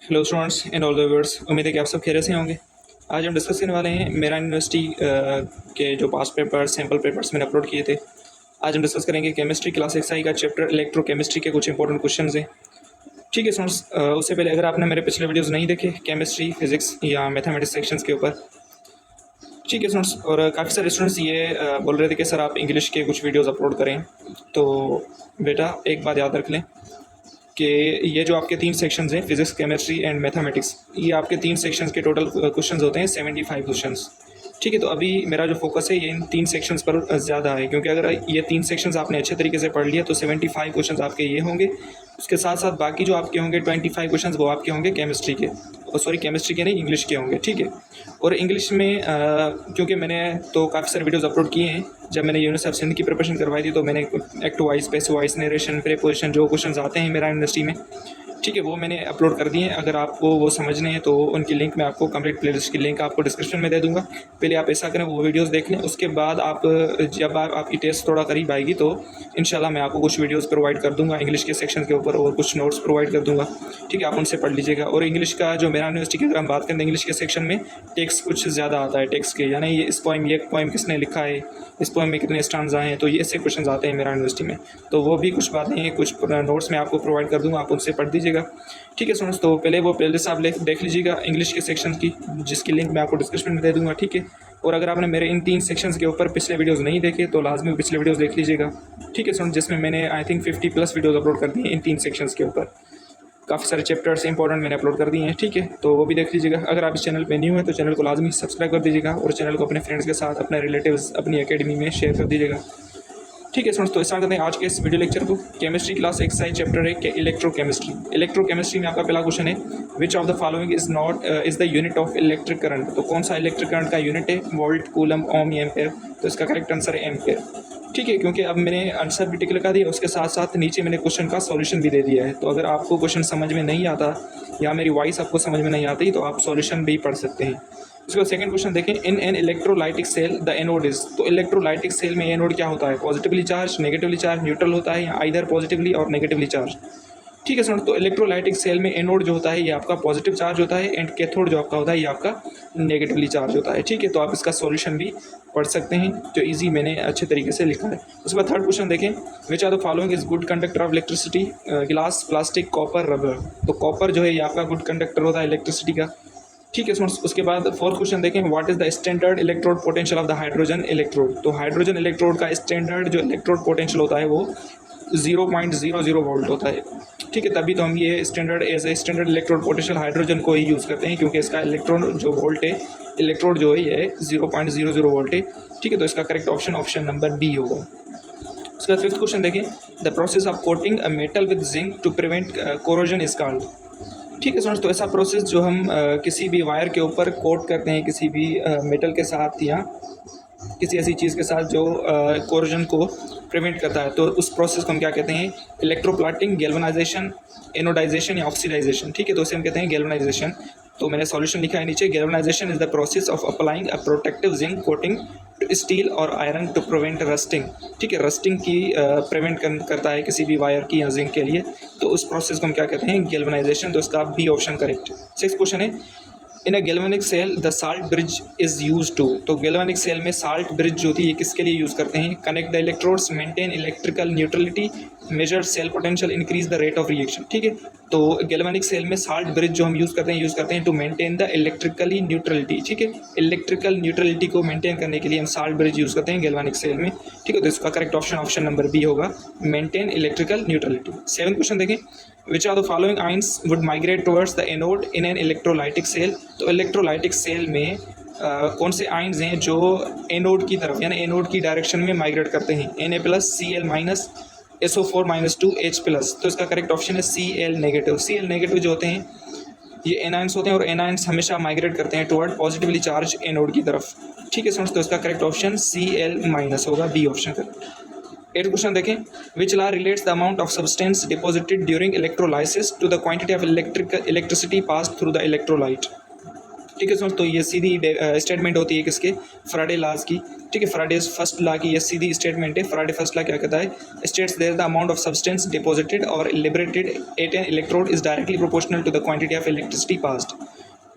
Hello students and all the viewers, उम्मीद है कि आप सब खैरियत से होंगे। आज हम डिस्कस करने वाले हैं मेरा यूनिवर्सिटी के जो पास्ट पेपर सैम्पल पेपर्स मैंने अपलोड किए थे। आज हम डिस्कस करेंगे केमिस्ट्री क्लास एक्साई का चैप्टर इलेक्ट्रोकेमिस्ट्री के कुछ इंपॉर्टेंट क्वेश्चन हैं। ठीक है स्टूडेंट्स, उससे पहले अगर आपने मेरे पिछले वीडियोज़ नहीं देखे केमिस्ट्री, फिजिक्स या मैथमेटिक्स सेक्शंस के ऊपर, ठीक है स्टूडेंट्स, और काफ़ी सारे स्टूडेंट्स ये बोल रहे थे कि सर आप इंग्लिश के कुछ वीडियोज़ अपलोड करें। तो बेटा एक बात याद रख लें कि ये जो आपके 3 सेक्शंस हैं फिजिक्स, केमिस्ट्री एंड मैथमेटिक्स, ये आपके 3 सेक्शंस के टोटल क्वेश्चंस होते हैं 75 क्वेश्चंस। ठीक है, तो अभी मेरा जो फोकस है ये इन 3 सेक्शंस पर ज़्यादा है, क्योंकि अगर ये 3 सेक्शंस आपने अच्छे तरीके से पढ़ लिया तो 75 क्वेश्चंस आपके ये होंगे। उसके साथ साथ बाकी जो आपके होंगे 25 क्वेश्चंस वो आपके होंगे केमिस्ट्री के, सॉरी केमिस्ट्री के नहीं, इंग्लिश के होंगे। ठीक है, और इंग्लिश में क्योंकि मैंने तो काफ़ी सारे वीडियोज़ अपलोड किए हैं। जब मैंने यूनिवर्सिटी ऑफ सिंध की प्रिपरेशन करवाई थी तो मैंने act wise, passive wise, narration, preposition जो क्वेश्चंस आते हैं मेरा यूनिवर्सिटी में, ठीक है, वो मैंने अपलोड कर दिए हैं। अगर आपको वो समझने हैं तो उनकी लिंक मैं आपको कंप्लीट प्लेलिस्ट की लिंक आपको डिस्क्रिप्शन में दे दूंगा। पहले आप ऐसा करें, वो वीडियोस देख लें। उसके बाद आप जब आपकी टेस्ट थोड़ा करीब आएगी तो इंशाल्लाह मैं आपको कुछ वीडियोस प्रोवाइड कर दूंगा इंग्लिश के सेक्शन के ऊपर, और कुछ नोट्स प्रोवाइड कर दूंगा। ठीक है, आप उनसे पढ़ लीजिएगा। और इंग्लिश का जो मेरा यूनिवर्सिटी की अगर हम बात करें, इंग्लिश के सेक्शन में टेक्स्ट कुछ ज़्यादा आता है। टेक्स्ट के यानी ये पोइम किसने लिखा है, इस पोइम में कितने स्टांजा हैं, तो ये ऐसे क्वेश्चन आते हैं मेरा यूनिवर्सिटी में। तो वो भी कुछ बातें, कुछ नोट्स मैं आपको प्रोवाइड कर दूँगा, आप उनसे पढ़ दीजिएगा। ठीक है स्टूडेंट्स, तो पहले वो प्लेलिस्ट आप देख लीजिएगा इंग्लिश के सेक्शन की, जिसकी लिंक मैं आपको डिस्क्रिप्शन में दे दूँगा। ठीक है, और अगर आपने मेरे इन 3 सेक्शंस के ऊपर पिछले वीडियोस नहीं देखे तो लाजमी पिछले वीडियोस देख लीजिएगा। ठीक है स्टूडेंट्स, जिसमें मैंने आई थिंक 50+ वीडियोस अपलोड कर दिए इन 3 सेक्शंस के ऊपर। काफ़ी सारे चैप्टर्स इंपॉर्टेंट मैंने अपलोड कर दिए हैं। ठीक है, तो वो भी देख लीजिएगा। अगर आप इस चैनल पे न्यू हैं तो चैनल को लाजमी सब्सक्राइब कर दीजिएगा, और चैनल को अपने फ्रेंड्स के साथ, अपने रिलेटिव्स, अपनी एकेडमी में शेयर कर दीजिएगा। ठीक है स्टूडेंट्स, तो स्टार्ट करते हैं आज के इस वीडियो लेक्चर को। केमिस्ट्री क्लास एक्सरसाइज चैप्टर है कि इलेक्ट्रोकेमिस्ट्री। इलेक्ट्रोकेमिस्ट्री में आपका पहला क्वेश्चन है, which of the following is the unit of electric current. तो कौन सा इलेक्ट्रिक करंट का यूनिट है, वोल्ट, कूलम, ओम या एम्पेयर। तो इसका करेक्ट आंसर है एम्पेयर। ठीक है, क्योंकि अब मैंने आंसर भी टिक लगा दिया, उसके साथ साथ नीचे मैंने क्वेश्चन का सॉल्यूशन भी दे दिया है। तो अगर आपको क्वेश्चन समझ में नहीं आता या मेरी वॉइस आपको समझ में नहीं आती तो आप सॉल्यूशन भी पढ़ सकते हैं। उसके बाद सेकंड क्वेश्चन देखें, in an electrolytic cell the anode is. तो इलेक्ट्रोलाइटिक सेल में एनोड क्या होता है, positively charge, negatively charge, neutral होता है, या either positively or negatively charge. ठीक है स्टूडेंट, तो इलेक्ट्रोलाइटिक सेल में एनोड जो होता है ये आपका पॉजिटिव चार्ज होता है, एंड कैथोड जो आपका होता है ये आपका नेगेटिवली चार्ज होता है। ठीक है, तो आप इसका सॉल्यूशन भी पढ़ सकते हैं, जो इजी मैंने अच्छे तरीके से लिखा है। उसके बाद थर्ड क्वेश्चन देखें, which are the following is good conductor of electricity. Glass, plastic, copper, rubber. तो कॉपर जो है ये आपका गुड कंडक्टर होता है इलेक्ट्रिसिटी का। ठीक है स्टूडेंट्स, उसके बाद फोर्थ क्वेश्चन देखें, what is the standard electrode potential of the hydrogen electrode. तो हाइड्रोजन इलेक्ट्रोड का स्टैंडर्ड जो इलेक्ट्रोड पोटेंशियल होता है वो 0.00 वोल्ट होता है। ठीक है, तभी तो हम ये standard as a standard electrode potential hydrogen को ही यूज़ करते हैं, क्योंकि इसका इलेक्ट्रॉन जो वोल्ट है, इलेक्ट्रोड जो है ये 0.00 वोल्ट है। ठीक है, तो इसका करेक्ट ऑप्शन नंबर बी होगा। उसका फिफ्थ क्वेश्चन देखें, the process of coating a metal with zinc to prevent corrosion is called. ठीक है स्टूडेंट्स, तो ऐसा प्रोसेस जो हम किसी भी वायर के ऊपर कोट करते हैं, किसी भी मेटल के साथ या किसी ऐसी चीज़ के साथ जो कोरोजन को प्रिवेंट करता है, तो उस प्रोसेस को हम क्या कहते हैं, इलेक्ट्रोप्लाटिंग, गैल्वेनाइजेशन, एनोडाइजेशन या ऑक्सीडाइजेशन। ठीक है, तो उसे हम कहते हैं गैल्वेनाइजेशन। तो मैंने सॉल्यूशन लिखा है नीचे, galvanization is the process of applying a protective zinc coating to steel or iron to prevent rusting. ठीक है, रस्टिंग की प्रिवेंट करता है किसी भी वायर की या जिंक के लिए, तो उस प्रोसेस को हम क्या कहते हैं, गैल्वेनाइजेशन। तो इसका b option correct. Six question है, in a galvanic cell the salt bridge is use to. तो गैल्वेनिक सेल में साल्ट ब्रिज जो होती है ये किसके लिए यूज़ करते हैं, connect the electrodes, maintain electrical neutrality, measure cell potential, increase the rate of reaction. ठीक है, तो गैल्वेनिक सेल में साल्ट ब्रिज जो हम यूज़ करते हैं to maintain the electrically neutrality. ठीक है, इलेक्ट्रिकल न्यूट्रलिटी को मेंटेन करने के लिए हम साल्ट ब्रिज यूज़ करते हैं गैल्वेनिक सेल में। ठीक है, तो इसका करेक्ट ऑप्शन नंबर बी होगा, maintain electrical neutrality. Seven question देखें, which are the following ions would migrate towards the anode in an electrolytic cell। तो इलेक्ट्रोलाइटिक सेल में कौन से आइंस हैं जो एनोड की तरफ यानी एनोड की डायरेक्शन में माइग्रेट करते हैं, Na+, Cl-, SO4-2, H+। तो इसका करेक्ट ऑप्शन है Cl-। Cl- जो होते हैं ये एनाइंस होते हैं, और एनाइंस हमेशा माइग्रेट करते हैं टुवर्ड पॉजिटिवली चार्ज एनोड की तरफ। ठीक है स्टूडेंट्स, तो इसका करेक्ट ऑप्शन Cl- होगा, b option correct. Eight question देखें, which law relates the amount of substance deposited during electrolysis to the quantity of electricity pass through the electrolyte. ठीक है दोस्तों, तो ये सीधी स्टेटमेंट होती है किसके, फैराडे लॉज की। ठीक है, फैराडेज फर्स्ट लॉ की ये सीधी स्टेटमेंट है। फैराडे फर्स्ट लॉ क्या कहता है, states there the amount of substance deposited और liberated at an electrode is directly proportional to the quantity of electricity passed.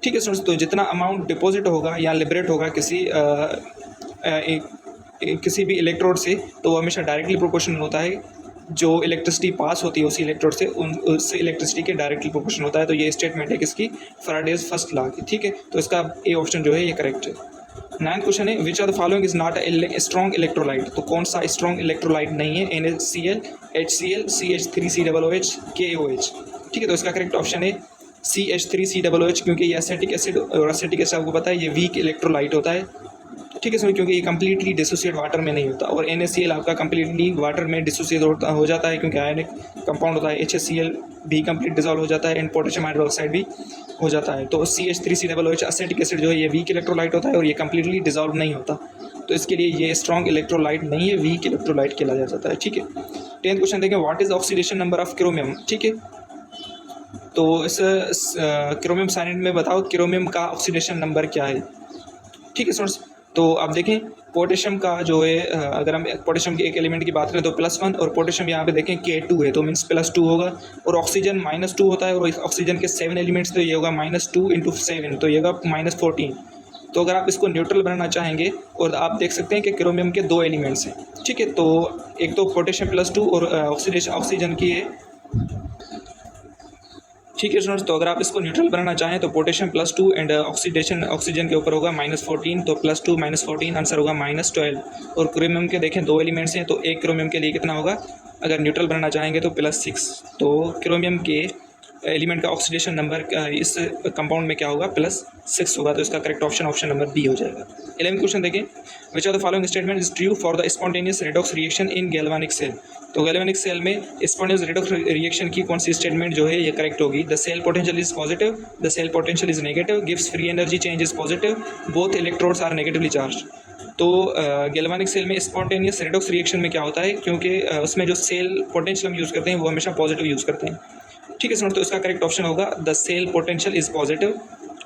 ठीक है दोस्तों, तो जितना अमाउंट डिपॉजिट होगा या लिबरेट होगा किसी भी इलेक्ट्रोड से, तो वो हमेशा डायरेक्टली प्रोपोर्शनल होता है जो इलेक्ट्रिसिटी पास होती है उसी इलेक्ट्रोड से, उस इलेक्ट्रिसिटी के डायरेक्टली प्रोपोर्शनल होता है। तो ये स्टेटमेंट है किसकी, फैराडेज फर्स्ट लॉ की। ठीक है, तो इसका ए ऑप्शन जो है ये करेक्ट है। 9th क्वेश्चन है, which are the following is not a strong electrolyte. तो कौन सा स्ट्रॉन्ग इलेक्ट्रोलाइट नहीं है, NaCl, HCl, CH3COOH, KOH। ठीक है, तो इसका करेक्ट ऑप्शन है CH3COOH, क्योंकि ये एसिटिक एसिड, और एसिटिक एसिड आपको पता है ये वीक इलेक्ट्रोलाइट होता है। ठीक है, क्योंकि ये कंप्लीटली डिसोसिएट वाटर में नहीं होता, और NaCl आपका कंप्लीटली वाटर में डिसोसिएट हो जाता है, क्योंकि आयनिक कंपाउंड होता है। HCl भी कंप्लीट डिजॉल्व हो जाता है, एंड पोटेशियम हाइड्रोक्साइड भी हो जाता है। तो CH3COOH एसिटिक एसिड जो है ये वीक इलेक्ट्रोलाइट होता है, और ये कंप्लीटली डिजॉल्व नहीं होता, तो इसके लिए ये स्ट्रॉन्ग इलेक्ट्रोलाइट नहीं है, वीक इलेक्ट्रोलाइट कहला जाता है। ठीक है, 10th क्वेश्चन देखें, what is oxidation number of chromium. ठीक है, तो इस क्रोमियम साइनाइड में बताओ क्रोमियम का ऑक्सीडेशन नंबर क्या है। ठीक है स्टूडेंट्स, तो आप देखें पोटेशियम का जो है, अगर हम पोटेशियम के एक एलिमेंट की बात करें तो +1, और पोटेशियम यहाँ पे देखें K2 है, तो मीन्स +2 होगा। और ऑक्सीजन -2 होता है, और ऑक्सीजन के 7 एलिमेंट्स, तो ये होगा -2 × 7, तो ये होगा -14। तो अगर आप इसको न्यूट्रल बनाना चाहेंगे, और आप देख सकते हैं कि क्रोमियम के 2 एलिमेंट्स हैं। ठीक है, तो एक तो पोटेशियम +2 और ऑक्सीजन की है। ठीक है स्टूडेंट्स, तो अगर आप इसको न्यूट्रल बनाना चाहें तो पोटेशियम +2 एंड ऑक्सीजन के ऊपर होगा -14, तो +2 -14 आंसर होगा -12। और क्रोमियम के देखें 2 एलिमेंट्स हैं, तो एक क्रोमियम के लिए कितना होगा, अगर न्यूट्रल बनाना चाहेंगे तो +6। तो क्रोमियम के एलिमेंट का ऑक्सीडेशन नंबर इस कंपाउंड में क्या होगा, +6 होगा, तो इसका करेक्ट ऑप्शन नंबर बी हो जाएगा। 11th क्वेश्चन देखें, which are the following statement is true for the spontaneous redox reaction in galvanic cell. तो गैल्वेनिक सेल में स्पॉन्टेनियस रेडॉक्स रिएक्शन की कौन सी स्टेटमेंट जो है ये करेक्ट होगी। The cell potential is positive, the cell potential is negative, गिव्स free energy change is positive, both electrodes are negatively charge. तो गैल्वेनिक सेल में स्पॉन्टेनियस रेडॉक्स रिएक्शन में क्या होता है, क्योंकि उसमें जो सेल पोटेंशियल हम यूज़ करते हैं वो हमेशा पॉजिटिव यूज़ करते हैं। ठीक है, तो इसका करेक्ट ऑप्शन होगा the cell potential is positive.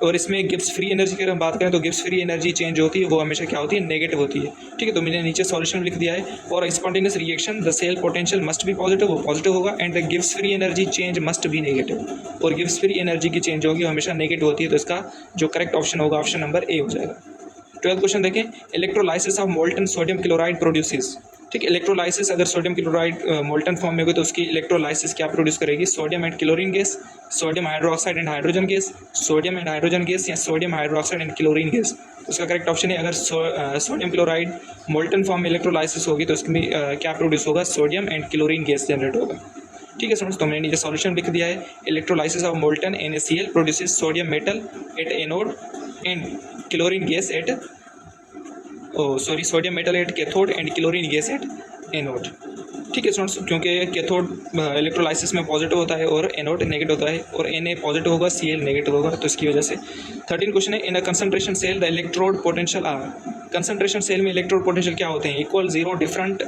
और इसमें गिब्स फ्री एनर्जी की अगर हम बात करें तो गिब्स फ्री एनर्जी चेंज होती है वो हमेशा क्या होती है, नेगेटिव होती है। ठीक है, तो मैंने नीचे सॉल्यूशन लिख दिया है। और spontaneous reaction the cell potential must be positive, वो पॉजिटिव होगा, and the Gibbs free energy change must be negative, और गिब्स फ्री एनर्जी की चेंज होगी हमेशा नेगेटिव होती है। तो इसका जो करेक्ट ऑप्शन होगा ऑप्शन नंबर ए हो जाएगा। 12th क्वेश्चन देखें, electrolysis of molten sodium chloride produces. ठीक है, इलेक्ट्रोलाइसिस अगर सोडियम क्लोराइड मोल्टन फॉर्म में होगी तो उसकी इलेक्ट्रोलाइसिस क्या प्रोड्यूस करेगी, sodium and chlorine gas, sodium hydroxide and hydrogen gas, sodium and hydrogen gas, या sodium hydroxide and chlorine gas. तो उसका करेक्ट ऑप्शन है, अगर सोडियम क्लोराइड मोल्टन फॉर्म में इलेक्ट्रोलाइसिस होगी तो उसमें क्या प्रोड्यूस होगा, sodium and chlorine gas generate होगा। ठीक है स्टूडेंट्स, तो मैंने नीचे सॉल्यूशन लिख दिया है। Electrolysis of molten NaCl produces sodium metal at anode and chlorine gas at sodium metal at cathode and chlorine gas at anode. ठीक है स्टूडेंट्स, क्योंकि कैथोड इलेक्ट्रोलाइसिस में पॉजिटिव होता है और एनोड नेगेटिव होता है, और Na पॉजिटिव होगा, Cl नेगेटिव होगा, तो इसकी वजह से। 13 क्वेश्चन है, in a concentration cell the electrode potential are. Concentration cell में इलेक्ट्रोड पोटेंशियल क्या होते हैं, equal, zero, different,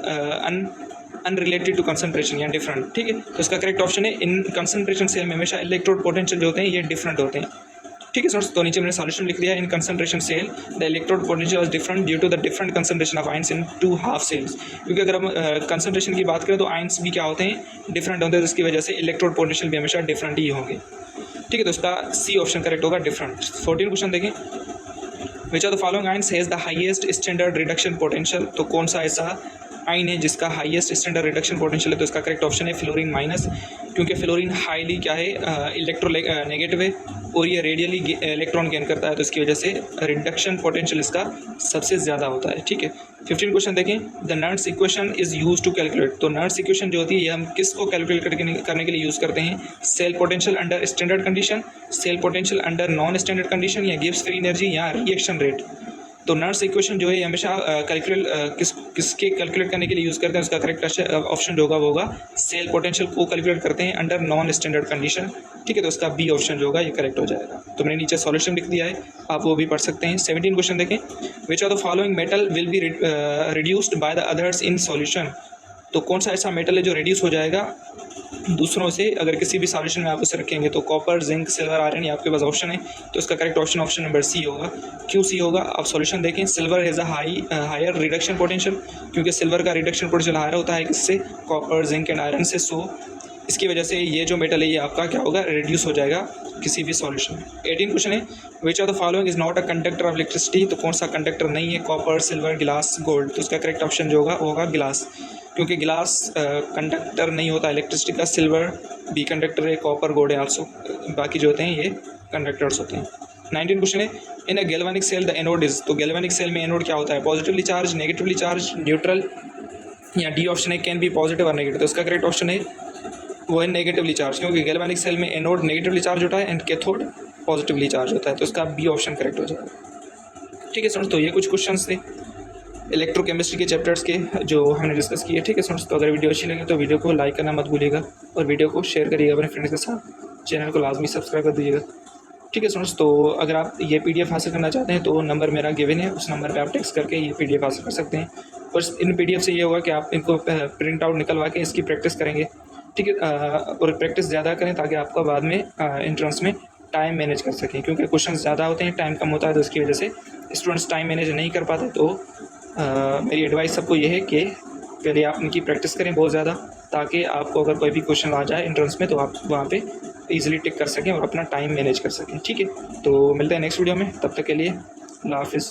unrelated to concentration या डिफरेंट। ठीक है, तो इसका करेक्ट ऑप्शन है, इन कंसंट्रेशन सेल में हमेशा इलेक्ट्रोड पोटेंशियल जो होते हैं ये डिफरेंट होते हैं। ठीक है स्टूडेंट्स, तो नीचे मैंने सॉल्यूशन लिख दिया, in concentration cell the electrode potential is different due to the different concentration of ions in 2 half cells. क्योंकि अगर हम कंसंट्रेशन की बात करें तो आयंस भी क्या होते हैं, डिफरेंट होते हैं, जिसकी वजह से इलेक्ट्रोड पोटेंशियल भी हमेशा डिफरेंट ही होंगे। ठीक है, तो इसका सी ऑप्शन करेक्ट होगा, डिफरेंट। 14 क्वेश्चन देखें, which are the following ions has the highest standard reduction potential. तो कौन सा ऐसा आइन है जिसका हाईएस्ट स्टैंडर्ड रिडक्शन पोटेंशियल है, तो इसका करेक्ट ऑप्शन है फ्लोरीन माइनस, क्योंकि फ्लोरीन हाईली क्या है, नेगेटिव है, और ये रेडियली इलेक्ट्रॉन गेन करता है, तो इसकी वजह से रिडक्शन पोटेंशियल इसका सबसे ज़्यादा होता है। ठीक है, 15 क्वेश्चन देखें, the Nernst equation is use to calculate. तो नर्ट्स इक्वेशन जो होती है ये हम किसको कैलकुलेट करने के लिए यूज़ करते हैं, cell potential under standard condition, cell potential under non standard condition, या गिव्स फ्री एनर्जी, या रिएक्शन रेट। तो नर्ट्स इक्वेशन जो है हमेशा किसके कैलकुलेट करने के लिए यूज़ करते हैं, उसका करेक्ट ऑप्शन जो होगा वो होगा सेल पोटेंशियल को कैलकुलेट करते हैं अंडर नॉन स्टैंडर्ड कंडीशन। ठीक है, तो उसका बी ऑप्शन जो होगा ये करेक्ट हो जाएगा। तो मैंने नीचे सॉल्यूशन लिख दिया है, आप वो भी पढ़ सकते हैं। 17 क्वेश्चन देखें, which are the following metal will be reduced by the others in solution. तो कौन सा ऐसा मेटल है जो रिड्यूस हो जाएगा दूसरों से अगर किसी भी सॉल्यूशन में आप उसे रखेंगे तो कॉपर, जिंक, सिल्वर, आयरन, ये आपके पास ऑप्शन है, तो इसका करेक्ट ऑप्शन नंबर सी होगा। क्यों सी होगा? आप सॉल्यूशन देखें, silver has a higher reduction potential, क्योंकि सिल्वर का रिडक्शन पोटेंशियल हायर होता है किससे? कॉपर, जिंक एंड आयरन से। सो इसकी वजह से ये जो मेटल है ये आपका क्या होगा? रिड्यूस हो जाएगा किसी भी सॉल्यूशन में। 18 क्वेश्चन है, which of the following is not a conductor of electricity, तो कौन सा कंडक्टर नहीं है? कॉपर, सिल्वर, गिलास, गोल्ड। तो इसका करेक्ट ऑप्शन जो होगा वो होगा गिलास, क्योंकि गिलास कंडक्टर नहीं होता इलेक्ट्रिसिटी का। सिल्वर भी कंडक्टर है, कॉपर, गोल्ड है आल्सो, बाकी जो होते हैं ये कंडक्टर्स होते हैं। 19 क्वेश्चन है, in a galvanic cell the anode is, तो गैल्वेनिक सेल में एनोड क्या होता है? Positively charge, negatively charge, neutral, या डी ऑप्शन है कैन बी पॉजिटिव और नेगेटिव। तो इसका करेक्ट ऑप्शन है वो है नेगेटिवली चार्ज, क्योंकि गैल्वेनिक सेल में एनोड नेगेटिवली चार्ज होता है एंड कैथोड पॉजिटिवली चार्ज होता है, तो इसका बी ऑप्शन करेक्ट हो जाएगा। ठीक है स्टूडेंट्स, तो ये कुछ क्वेश्चंस थे इलेक्ट्रोकेमिस्ट्री के चैप्टर्स के जो हमने डिस्कस किए। ठीक है स्टूडेंट्स, तो अगर वीडियो अच्छी लगे तो वीडियो को लाइक करना मत भूलिएगा और वीडियो को शेयर करिएगा अपने फ्रेंड्स के साथ, चैनल को लाजमी सब्सक्राइब कर दीजिएगा। ठीक है स्टूडेंट्स, तो अगर आप ये PDF हासिल करना चाहते हैं तो नंबर मेरा गिवन है, उस नंबर पे आप टेक्स्ट करके ये PDF हासिल कर सकते हैं। और इन PDF से ये होगा कि आप इनको प्रिंट आउट निकलवा के इसकी प्रैक्टिस करेंगे। ठीक है, और प्रैक्टिस ज़्यादा करें ताकि आपका बाद में एंट्रेंस में टाइम मैनेज कर सकें, क्योंकि क्वेश्चन ज़्यादा होते हैं, टाइम कम होता है, तो इसकी वजह से स्टूडेंट्स टाइम मैनेज नहीं कर पाते। तो मेरी एडवाइस सबको ये है कि पहले आप इनकी प्रैक्टिस करें बहुत ज़्यादा, ताकि आपको अगर कोई भी क्वेश्चन आ जाए एंट्रेंस में तो आप वहाँ पे ईजिली टिक कर सकें और अपना टाइम मैनेज कर सकें। ठीक है, तो मिलते हैं नेक्स्ट वीडियो में, तब तक के लिए अल्लाह हाफिज़।